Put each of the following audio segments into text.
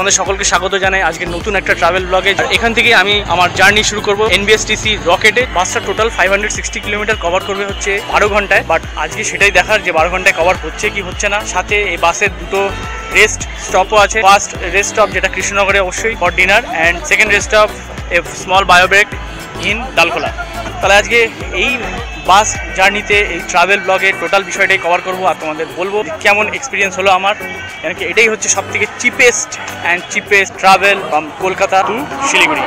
তোমাদের সকলকে স্বাগত জানাই আজকে নতুন একটা ট্রাভেল ব্লগে। এখান থেকে আমি আমার জার্নি শুরু করব এনবিএসটিসি রকেটে। বাসটা টোটাল 560 কিলোমিটার কভার করবে হচ্ছে 12 ঘন্টায়। বাট আজকে সেটাই দেখার যে 12 ঘন্টায় কভার হচ্ছে কি হচ্ছে না। সাথে এই বাসের দুটো রেস্ট স্টপও আছে। ফার্স্ট রেস্ট স্টপ যেটা কৃষ্ণনগরে অবশ্যই for dinner, and second rest stop a small bio break in Dalkhola. তাহলে আজকে এই বাস জার্নিতে এই ট্রাভেল ব্লগের টোটাল বিষয়টাই কভার করবো আর তোমাদের বলবো কেমন এক্সপিরিয়েন্স হলো আমার। কেন কি এটাই হচ্ছে সব থেকে cheapest travel from Kolkata to Siliguri.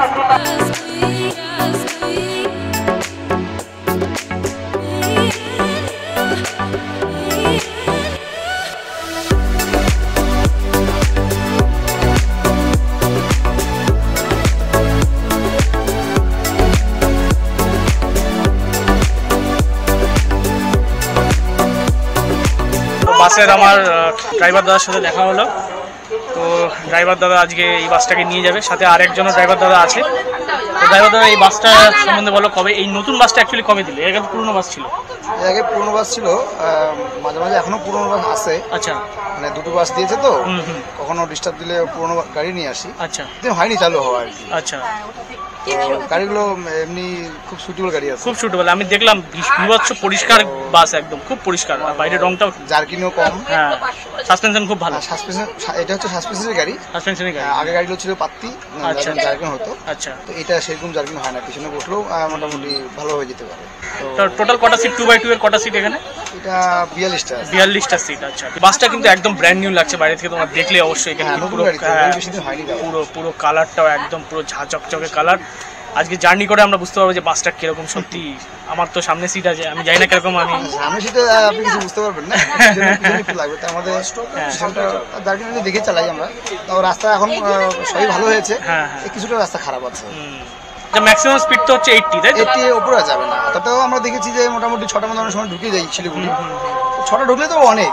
বাসের আমার ড্রাইভার দাদার সাথে দেখা হলো। তো ড্রাইভার দাদা আজকে এই বাসটাকে নিয়ে যাবে, সাথে আরেকজনও ড্রাইভার দাদা আছে। তো ড্রাইভার দাদা এই বাসটা সম্বন্ধে বলো, কবে এই নতুন বাসটা অ্যাকচুয়ালি কবে দিলে? এর আগে পুরনো বাস ছিল? এর আগে পুরনো বাস ছিল, মাঝে মাঝে এখনো পুরনো বাস আছে। আচ্ছা, মানে দুটো বাস দিয়েছে তো, কখনো ডিস্টার্ব দিলে পুরনো গাড়ি নিয়ে আসি। আচ্ছা, হয়নি চালু হওয়া আর কি। আচ্ছা, গাড়িগুলো এমনি খুব সুটেবল গাড়ি আছে, খুব সুটেবল। আমি দেখলাম বিভৎস পরিষ্কার বাস, একদম খুব পরিষ্কার, বাইরের রংটাও জার্কিংও কম। হ্যাঁ, সাসপেনশন খুব ভালো। সাসপেনশন, এটা হচ্ছে সাসপেনশনের গাড়ি। সাসপেনশনের গাড়ি। আগে গাড়িগুলো ছিল পাত্তি, জার্কিং হতো। আচ্ছা, তো এটা সেরকম জার্কিং হয় না, পিছনে বসলেও মোটামুটি ভালো হয়ে যেতে পারে। তো টোটাল কটা সিট? 2x2 এর কটা সিট এখানে? এটা 42টা সিট। আচ্ছা, বাসটা কিন্তু একদম ব্র্যান্ড নিউ লাগছে বাইরে থেকে, তোমরা দেখলে অবশ্যই। এখানে পুরো কালারটাও একদম পুরো ঝাঁচকচকে কালার। আজকে জার্নি করে আমরা বুঝতে পারবো যে বাসটা কিরকম। সত্যি আমার তো সামনে সিট আছে, আমি জানি না কিরকম। আমি সামনে সিটে আপনি কিছু বুঝতে পারবেন না, লাগবে তো আমাদের জার্কিং দেখে চালাই আমরা। তো রাস্তা এখন সবই ভালো হয়েছে, কিছুটা রাস্তা খারাপ আছে। ম্যাক্সিমাম স্পিড তো হচ্ছে 80, তাই? 80 এর উপরে যাবে না। তাতেও আমরা দেখেছি যে মোটামুটি 6টা মতো সময় ঢুকে যাই শিলিগুড়ি। 6টা ঢুকলে তো অনেক,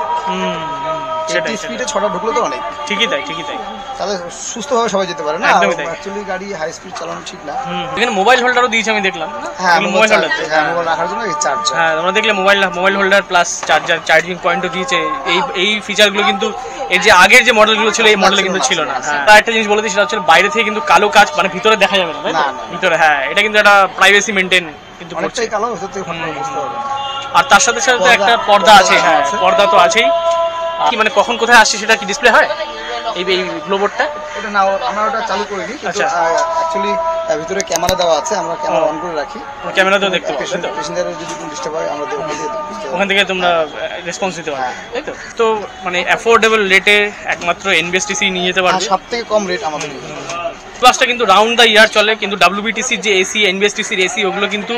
স্পিডে 6টা ঢুকলে তো অনেক। ঠিকই তাই, ঠিকই তাই। তাহলে সুস্থভাবে সবাই যেতে পারে না। অ্যাকচুয়ালি গাড়ি হাই স্পিড চালানো ঠিক না। এখানে মোবাইল হোল্ডারও দিয়েছে আমি দেখলাম। হ্যাঁ, মোবাইল হোল্ডার, মোবাইল রাখার জন্য চার্জ। হ্যাঁ, তোমরা দেখলে mobile holder plus charger, charging পয়েন্টও দিয়েছে। এই ফিচারগুলো কিন্তু এর যে আগের যে মডেলগুলো ছিল এই মডেলে কিন্তু ছিল না। তার একটা জিনিস বলে দিই, সেটা হচ্ছে বাইরে থেকে কিন্তু কালো কাচ, মানে ভিতরে দেখা যাবে না, তাই না? ভিতরে, হ্যাঁ, এটা কিন্তু একটা প্রাইভেসি মেনটেন কিন্তু করছে। আর তার সাথে সাথে একটা পর্দা আছে। হ্যাঁ, পর্দা তো আছেই। কি মানে কখন কোথায় আসছে সেটা কি ডিসপ্লে হয় এই গ্লোবোর্ডটা? ওটা না, আমরা ওটা চালু করে দিই। আচ্ছা, অ্যাকচুয়ালি ভিতরে ক্যামেরা দেওয়া আছে, আমরা ক্যামেরা অন করে রাখি। ক্যামেরাতেও দেখতে পাচ্ছি। পেশেন্জারের যদি কোনো ডিস্টার্ব হয় আমরা ওখান থেকে তোমরা রেসপন্স দিতে পারবে, তাই তো? তো মানে অ্যাফোর্ডেবল রেটে একমাত্র এনবিএসটিসি নিয়ে যেতে পারবে। সবথেকে কম রেট আমাদের। বাসটা কিন্তু রাউন্ড দ্য ইয়ার চলে, কিন্তু ডাব্লিউবিটিসির যে এসি, এনবিএসটিসির এসি, ওগুলো কিন্তু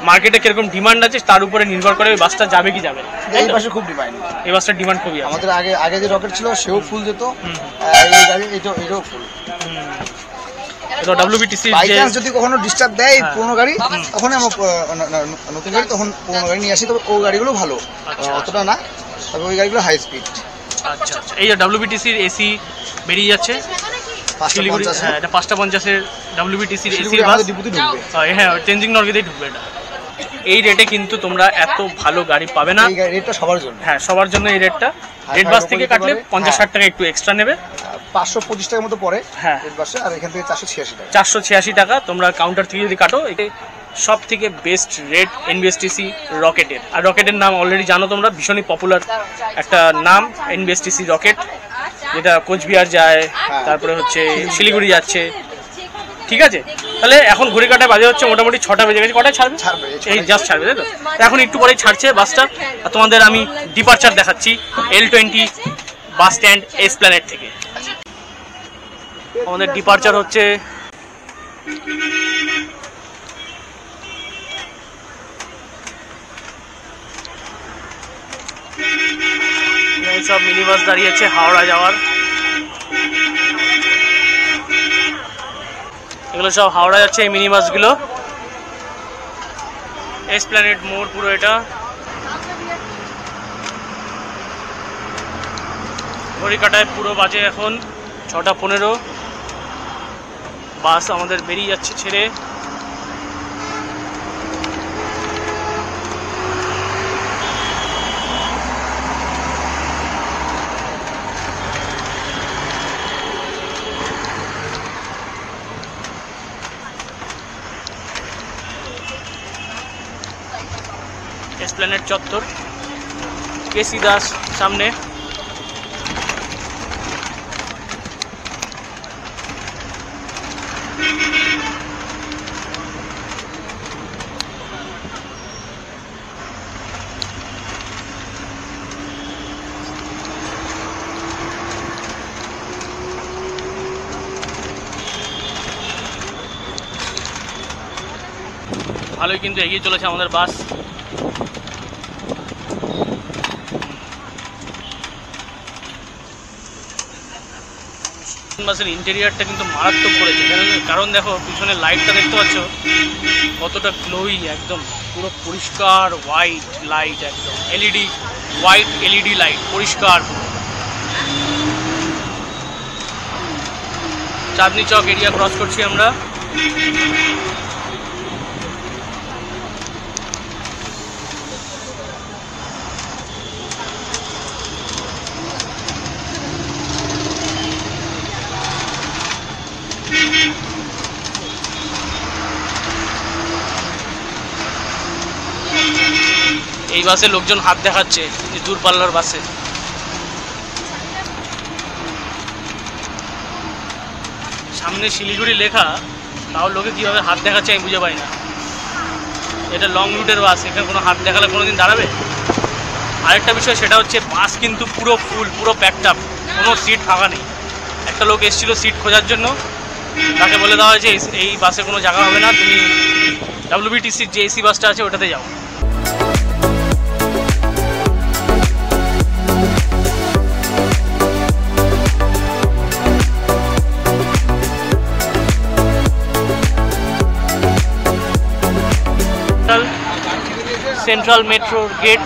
মার্কেটে কিরকম ডিমান্ড আছে তার উপরে নির্ভর করে ওই বাসটা যাবে কি যাবে না। এই বাসে খুব ডিমান্ড, এই বাসটার ডিমান্ড খুবই। আমাদের আগে যে রকেট ছিল সেও ফুল যেত, এই গাড়ি এটাও ফুল। তো ডাব্লিউবিটিসি বাই চান্স যদি কখনো ডিস্টার্ব দেয় পুরনো গাড়ি, তখন আমরা নতুন গাড়ি, তখন পুরনো গাড়ি নিয়ে আসি। তবে ওই গাড়িগুলো ভালো, অতটা না, তবে ওই গাড়িগুলো হাই স্পিড। আচ্ছা, আচ্ছা। এই যে ডাব্লিউবিটিসির এসি বেরিয়ে যাচ্ছে শিলিগুড়ি। হ্যাঁ, এটা 5:50 ডাব্লিউবিটিসির এসি বাস। হ্যাঁ, তেনজিং নরগেতেই ঢুকবে এটা। এই রেটে কিন্তু তোমরা এত ভালো গাড়ি পাবে না। এই রেটটা সবার জন্য, হ্যাঁ, সবার জন্য এই রেটটা। রেড বাস থেকে কাটলে 50-60 টাকা একটু এক্সট্রা নেবে। 525 টাকার মতো পড়ে। হ্যাঁ, রেড বাসে। আর এখান থেকে 486 টাকা। 486 টাকা তোমরা কাউন্টার থেকে যদি কাটো। সব থেকে বেস্ট রেট এনবিএসটিসি রকেটের। আর রকেটের নাম অলরেডি জানো তোমরা, ভীষণই পপুলার একটা নাম এনবিএসটিসি রকেট, যেটা কোচবিহার যায়, তারপরে হচ্ছে শিলিগুড়ি যাচ্ছে। ঠিক আছে, তাহলে এখন ঘড়ি কাটায় বাজে হচ্ছে মোটামুটি 6টা বেজে গেছে। কটায় ছাড়বে? এই জাস্ট ছাড়বে, তাই তো? এখন একটু পরেই ছাড়ছে বাসটা। আর তোমাদের আমি ডিপারচার দেখাচ্ছি L20 বাস স্ট্যান্ড এসপ্ল্যানেড থেকে। আমাদের ডিপারচার হচ্ছে। সব মিনি বাস দাঁড়িয়ে আছে হাওড়া যাওয়ার। এগুলো সব হাওড়া যাচ্ছে এই মিনি বাসগুলো। এসপ্ল্যানেড মোড় পুরো এটা। ঘড়ি কাটায় পুরো বাজে এখন 6:15। বাস আমাদের বেরিয়ে যাচ্ছে ছেড়ে। এসপ্ল্যানেড চত্বর, কেসি দাস সামনে। ভালোই কিন্তু এগিয়ে চলেছে আমাদের বাস। বাসের ইন্টেরিয়ারটা কিন্তু মারাত্মক করেছে, কারণ দেখো পিছনে লাইটটা দেখতে পাচ্ছ কতটা গ্লোই, একদম পুরো পরিষ্কার হোয়াইট লাইট, একদম এলইডি হোয়াইট এলইডি লাইট, পরিষ্কার। চাঁদনি চক এরিয়া ক্রস করছি আমরা। এই বাসে লোকজন হাত দেখাচ্ছে, দূরপাল্লার বাসে। সামনে শিলিগুড়ি লেখা, তাও লোকে কীভাবে হাত দেখাচ্ছে আমি বুঝে পাই না। এটা লং রুটের বাস, এখানে কোনো হাত দেখালে কোনোদিন দাঁড়াবে? আরেকটা বিষয় সেটা হচ্ছে বাস কিন্তু পুরো ফুল, পুরো প্যাকড আপ, কোনো সিট ফাঁকা নেই। একটা লোক এসেছিল সিট খোঁজার জন্য, তাকে বলে দেওয়া হয়েছে এই বাসে কোনো জায়গা হবে না, তুমি ডাব্লিউবিটিসির যে এসি বাসটা আছে ওটাতে যাও। Central metro gate.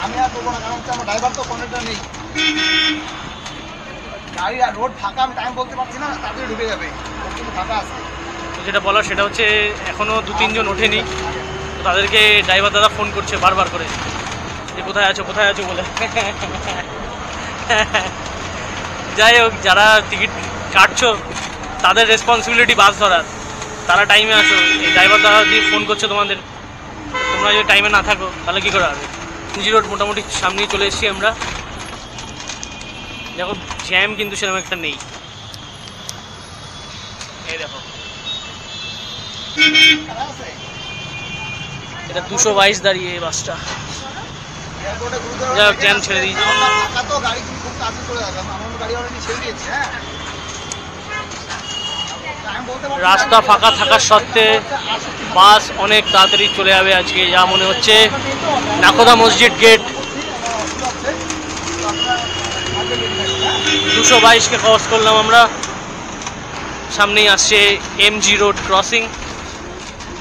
আমি আর করবো না, কারণ আমার ড্রাইভার তো কন্ট্রাক্টর নেই, গাড়ি আর রোড ফাঁকা, আমি টাইম বলতে পারছি না, তাড়াতাড়ি ঢুকে যাবে, কিন্তু ফাঁকা আছে। যেটা বলার সেটা হচ্ছে এখনও 2-3 জন ওঠেনি, তাদেরকে ড্রাইভার দাদা ফোন করছে বারবার করে যে কোথায় আছো কোথায় আছো বলে। যাই হোক, যারা টিকিট কাটছো তাদের রেসপন্সিবিলিটি বাস ধরার, তারা টাইমে আসো। এই ড্রাইভার দাদা দিয়ে ফোন করছে তোমাদের, তোমরা যদি টাইমে না থাকো তাহলে কী করে হবে। এমজি রোড মোটামুটি সামনেই চলে এসেছি আমরা। দেখো জ্যাম কিন্তু সেরকম একটা নেই, এই দেখো এটা 222 দাঁড়িয়ে এই বাসটা। যাই হোক জ্যাম ছেড়ে দিই। রাস্তা ফাঁকা থাকার সত্ত্বে বাস অনেক তাড়াতাড়ি চলে যাবে আজকে, যা মনে হচ্ছে। নাকোদা মসজিদ গেট 222কে ক্রস করলাম আমরা, সামনেই আসছে এমজি রোড ক্রসিং।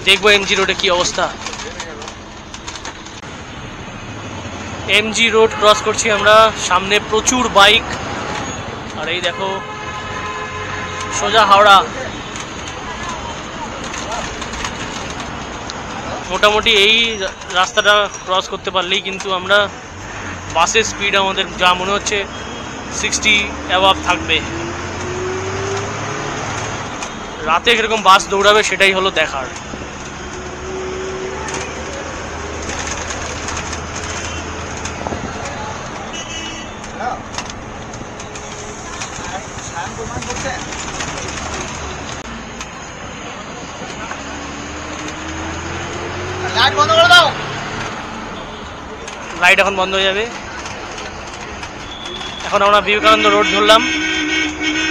দেখবো এমজি রোডে কি অবস্থা। এমজি রোড ক্রস করছি আমরা, সামনে প্রচুর বাইক, আর এই দেখো সোজা হাওড়া। মোটামুটি এই রাস্তাটা ক্রস করতে পারলেই কিন্তু আমরা, বাসের স্পিড আমাদের যা মনে হচ্ছে 60 অ্যাবাভ থাকবে। রাতে কীরকম বাস দৌড়াবে সেটাই হলো দেখার। লাইট বন্ধ করে দাও। লাইট এখন বন্ধ হয়ে যাবে। এখন আমরা বিবেকানন্দ রোড ধরলাম,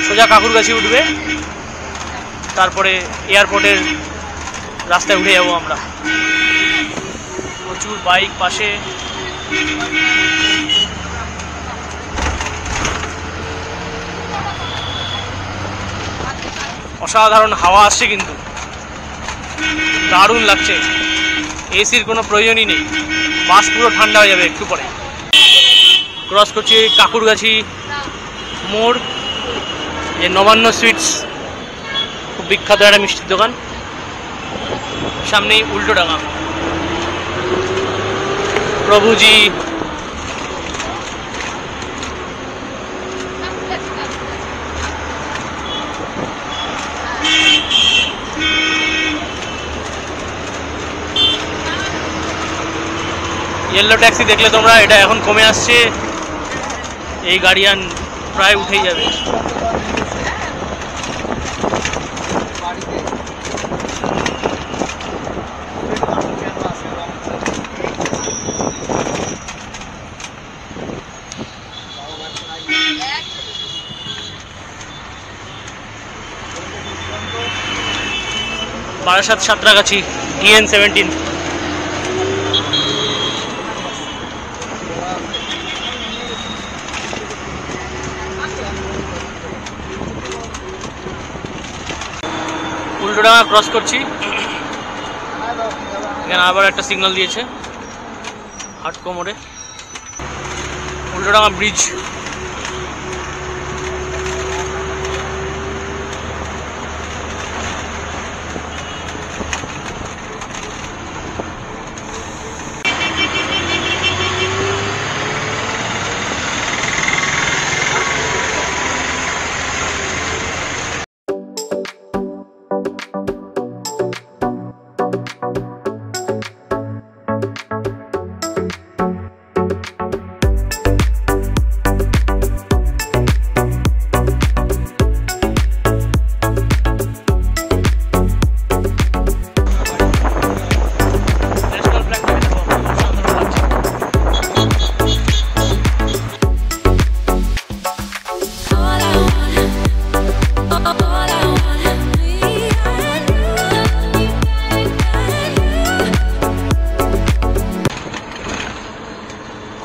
সোজা কাকুরগাছি উঠবে, তারপরে এয়ারপোর্টের রাস্তায় উঠে যাবো আমরা। প্রচুর বাইক পাশে, অসাধারণ হাওয়া আসছে কিন্তু, দারুণ লাগছে। এসির কোনো প্রয়োজনই নেই, বাস পুরো ঠান্ডা হয়ে যাবে একটু পরে। ক্রস করছি কাকুরগাছি মোড়, যে নবান্ন সুইটস খুব বিখ্যাত একটা মিষ্টির দোকান, সামনেই উল্টোডাঙা প্রভুজি। ইয়েলো ট্যাক্সি দেখলে তোমরা, এটা এখন কমে আসছে, এই গাড়ি আর প্রায় উঠেই যাবে। বারাসাত সাঁতরাগাছি EN17। উল্টোডাঙা ক্রস করছি, এখানে আবার একটা সিগন্যাল দিয়েছে হাটকো মোড়ে। উল্টোডাঙা ব্রিজ।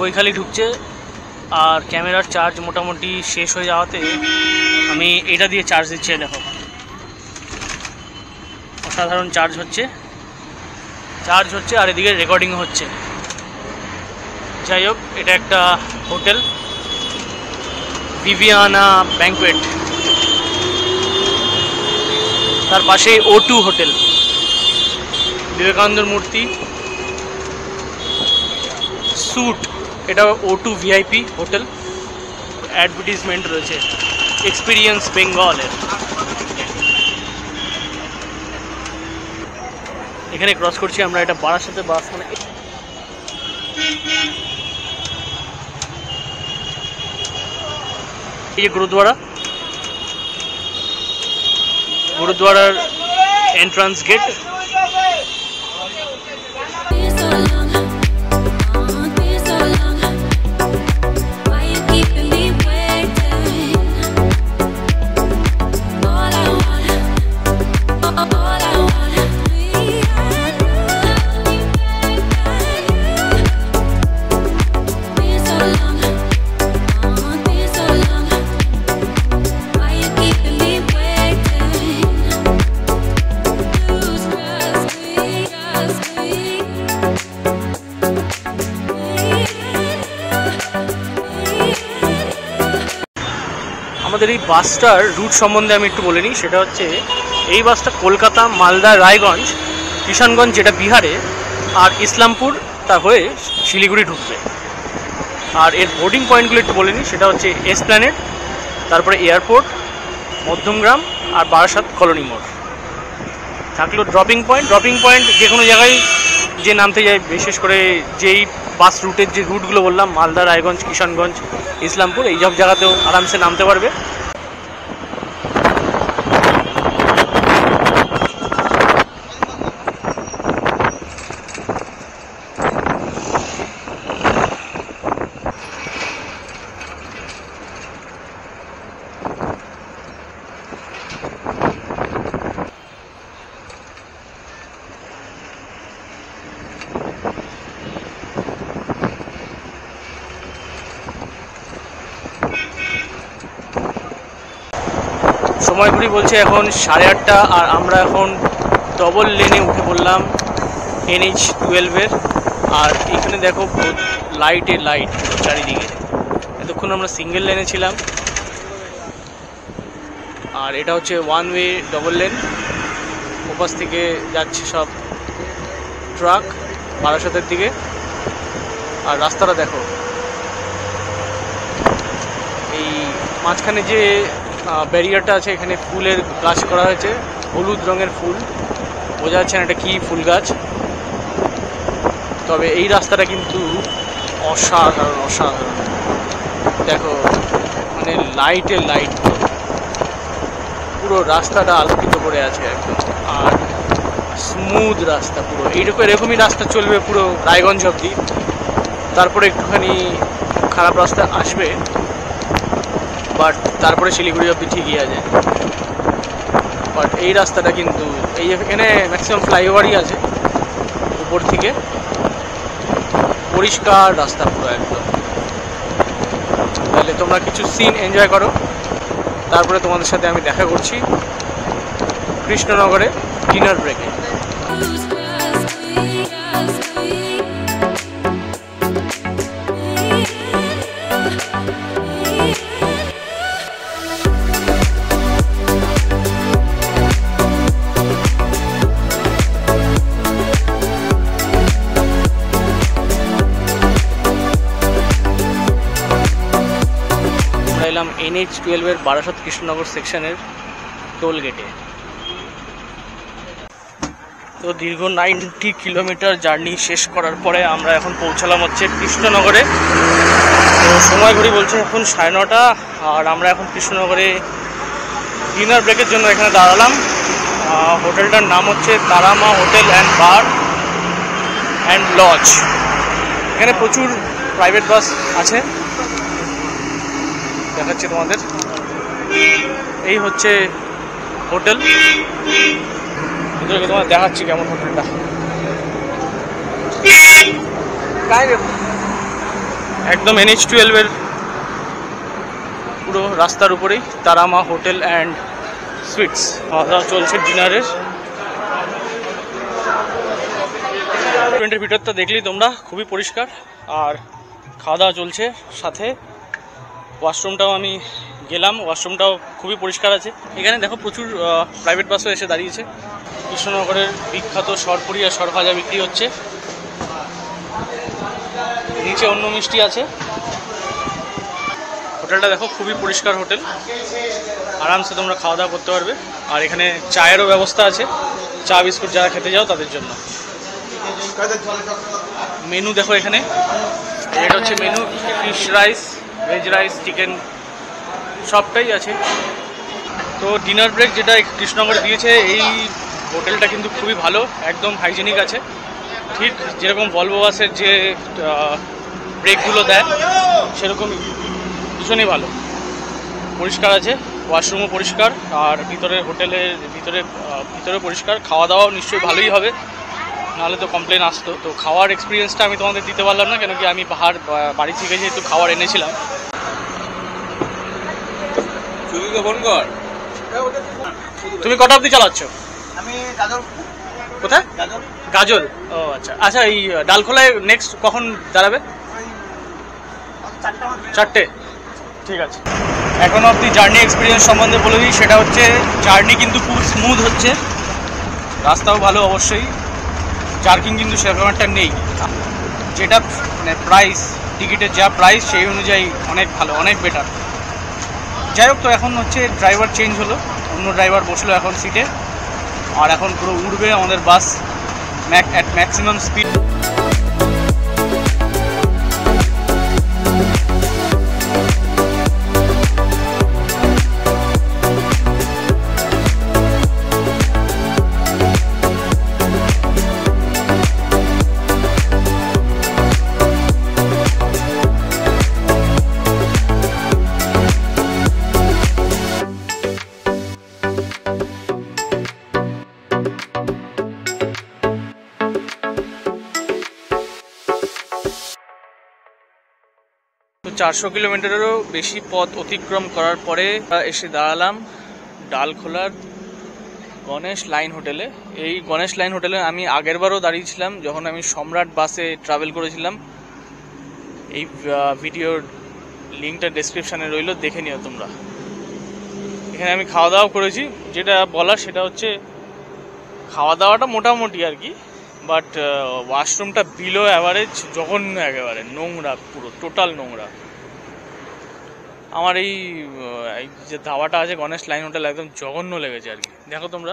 কৈখালি ঢুকছে, আর ক্যামেরার চার্জ মোটামুটি শেষ হয়ে যাওয়াতে আমি এটা দিয়ে চার্জ দিচ্ছি। দেখো অসাধারণ চার্জ হচ্ছে আর এদিকে রেকর্ডিং হচ্ছে। যাই হোক, এটা একটা হোটেল, ভিভিয়ানা ব্যাংকুয়েট, তার পাশে O2 হোটেল, বিবেকানন্দের মূর্তি, স্যুট, এটা O2 VIP হোটেল। অ্যাডভার্টিজমেন্ট রয়েছে এক্সপিরিয়েন্স বেঙ্গলের। এখানে ক্রস করছি আমরা, এটা বারাসাতে বাস, মানে এই যে গুরুদ্বারার এন্ট্রান্স গেট। আমাদের এই বাসটার রুট সম্বন্ধে আমি একটু বলে নিই। সেটা হচ্ছে, এই বাসটা কলকাতা, মালদা, রায়গঞ্জ, কিষানগঞ্জ যেটা বিহারে, আর ইসলামপুর তা হয়ে শিলিগুড়ি ঢুকবে। আর এর বোর্ডিং পয়েন্টগুলো একটু বলে নিই। সেটা হচ্ছে এসপ্ল্যানেড, তারপরে এয়ারপোর্ট, মধ্যমগ্রাম আর বারাসাত কলোনি মোড়। থাকলো ড্রপিং পয়েন্ট যে কোনো জায়গায় যে নামতে যায়, বিশেষ করে যেই বাস রুটের যে রুটগুলো বললাম, মালদা, রায়গঞ্জ, কিষানগঞ্জ, ইসলামপুর, এই সব জায়গাতেও আরামসে নামতে পারবে। সময় ঘুরি বলছে এখন 8:30, আর আমরা এখন ডবল লেনে উঠে পড়লাম NH-12-এর। আর এখানে দেখো লাইট চারিদিকে। এতক্ষণ আমরা সিঙ্গেল লেনে ছিলাম, আর এটা হচ্ছে ওয়ান ওয়ে ডবল লেন। ওপাশ থেকে যাচ্ছে সব ট্রাক বারাসাতের দিকে। আর রাস্তাটা দেখো, এই মাঝখানে যে ব্যারিয়ারটা আছে, এখানে ফুলের গাছ করা হয়েছে, হলুদ রঙের ফুল, বোঝা যাচ্ছে না এটা কি ফুল গাছ। তবে এই রাস্তাটা কিন্তু অসাধারণ অসাধারণ। দেখো মানে লাইটের লাইট, পুরো রাস্তাটা আলোকিত করে আছে একদম, আর স্মুথ রাস্তা পুরো। এরকমই রাস্তা চলবে পুরো রায়গঞ্জ অবধি, তারপরে একটুখানি খারাপ রাস্তা আসবে, বাট তারপরে শিলিগুড়ি অবধি ঠিকই আছে। বাট এই রাস্তাটা কিন্তু এখানে ম্যাক্সিমাম ফ্লাইওভারই আছে, উপর থেকে পরিষ্কার রাস্তা পুরো একদম। তাহলে তোমরা কিছু সিন এনজয় করো, তারপরে তোমাদের সাথে আমি দেখা করছি কৃষ্ণনগরে ডিনার ব্রেকে। এলাম NH-12 এর বারাসাত কৃষ্ণনগর সেকশনের টোল গেটে। তো দীর্ঘ 90 কিলোমিটার জার্নি শেষ করার পরে আমরা এখন পৌঁছালাম হচ্ছে কৃষ্ণনগরে। তো সময় ঘড়ি বলছে এখন 9:30, আর আমরা এখন কৃষ্ণনগরে ডিনার ব্রেকের জন্য এখানে দাঁড়ালাম। হোটেলটার নাম হচ্ছে Tarama hotel and bar and lodge. এখানে প্রচুর প্রাইভেট বাস আছে, দেখাচ্ছি তোমাদের। এই হচ্ছে হোটেল, তোমাদের দেখাচ্ছি কেমন হোটেলটা। একদম NH-12 এর পুরো রাস্তার উপরেই তারামা হোটেল অ্যান্ড সুইটস। খাওয়া দাওয়া চলছে ডিনারের। রেস্টুরেন্টের ভিতরটা দেখলেই তোমরা, খুবই পরিষ্কার, আর খাওয়া দাওয়া চলছে। সাথে ওয়াশরুমটাও আমি গেলাম, ওয়াশরুমটাও খুবই পরিষ্কার আছে। এখানে দেখো প্রচুর প্রাইভেট বাসও এসে দাঁড়িয়েছে। কৃষ্ণনগরের বিখ্যাত সরপুরি আর সরভাজা বিক্রি হচ্ছে। নিচে অন্য মিষ্টি আছে। হোটেলটা দেখো খুবই পরিষ্কার হোটেল, আরামসে তোমরা খাওয়া দাওয়া করতে পারবে। আর এখানে চায়েরও ব্যবস্থা আছে, চা বিস্কুট যারা খেতে যাও তাদের জন্য। মেনু দেখো এখানে, এটা হচ্ছে menu. Fish rice, veg rice, chicken সবটাই আছে। তো ডিনার ব্রেক যেটা কৃষ্ণনগরে দিয়েছে, এই হোটেলটা কিন্তু খুবই ভালো, একদম হাইজেনিক আছে, ঠিক যেরকম ভলভো বাসের যে ব্রেকগুলো দেয় সেরকমই, ভীষণই ভালো, পরিষ্কার আছে। ওয়াশরুমও পরিষ্কার, আর ভিতরে হোটেলের ভিতরে পরিষ্কার। খাওয়া দাওয়াও নিশ্চয়ই ভালোই হবে, নাহলে তো কমপ্লেন আসতো। তো খাওয়ার এক্সপিরিয়েন্সটা আমি তোমাদের দিতে পারলাম না, কেন কি আমি বাড়ি থেকে যেহেতু খাবার এনেছিলাম। তুমি কটা অবধি চালাচ্ছ? আমি গাজল। কোথায়? গাজল। ও আচ্ছা আচ্ছা। এই ডালখোলায় নেক্সট কখন দাঁড়াবে? 4টে। ঠিক আছে। এখন অবধি জার্নি এক্সপিরিয়েন্স সম্বন্ধে বলে দিই, সেটা হচ্ছে জার্নি কিন্তু খুব স্মুথ হচ্ছে, রাস্তাও ভালো অবশ্যই, জার্কিং কিন্তু সেরকম একটা নেই। যেটা মানে প্রাইস, টিকিটের যা প্রাইস সেই অনুযায়ী অনেক ভালো, অনেক বেটার। যাই হোক, তো এখন হচ্ছে ড্রাইভার চেঞ্জ হলো, অন্য ড্রাইভার বসলো এখন সিটে, আর এখন পুরো উড়বে আমাদের বাস অ্যাট ম্যাক্সিমাম স্পিড। তো 400 কিলোমিটারেরও বেশি পথ অতিক্রম করার পরে এসে দাঁড়ালাম ডালখোলার গণেশ লাইন হোটেলে। এই গণেশ লাইন হোটেলে আমি আগেরবারও দাঁড়িয়েছিলাম, যখন আমি সম্রাট বাসে ট্রাভেল করেছিলাম। এই ভিডিওর লিঙ্কটা ডেসক্রিপশানে রইল, দেখে নিও তোমরা। এখানে আমি খাওয়া দাওয়া করেছি, যেটা বলার সেটা হচ্ছে খাওয়া দাওয়াটা মোটামুটি আর কি, বাট ওয়াশরুমটা বিলো অ্যাভারেজ, জঘন্য, একেবারে নোংরা, পুরো টোটাল নোংরা। আমার এই যে ধাবাটা আছে গণেশ লাইন হোটেল, একদম জঘন্য লেগেছে আর কি। দেখো তোমরা,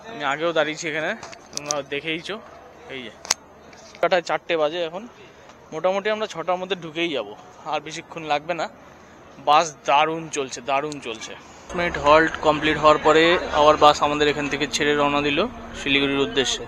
আমি আগেও দাঁড়িয়েছি এখানে, তোমরা দেখেইছো, এই যে কটায় 4টে বাজে এখন, মোটামুটি আমরা 6টার মধ্যে ঢুকেই যাব, আর বেশিক্ষণ লাগবে না। বাস দারুণ চলছে, দারুণ চলছে। মিনিট হল্ট কমপ্লিট হওয়ার পরে আবার বাস আমাদের এখান থেকে ছেড়ে রওনা দিল শিলিগুড়ির উদ্দেশ্যে।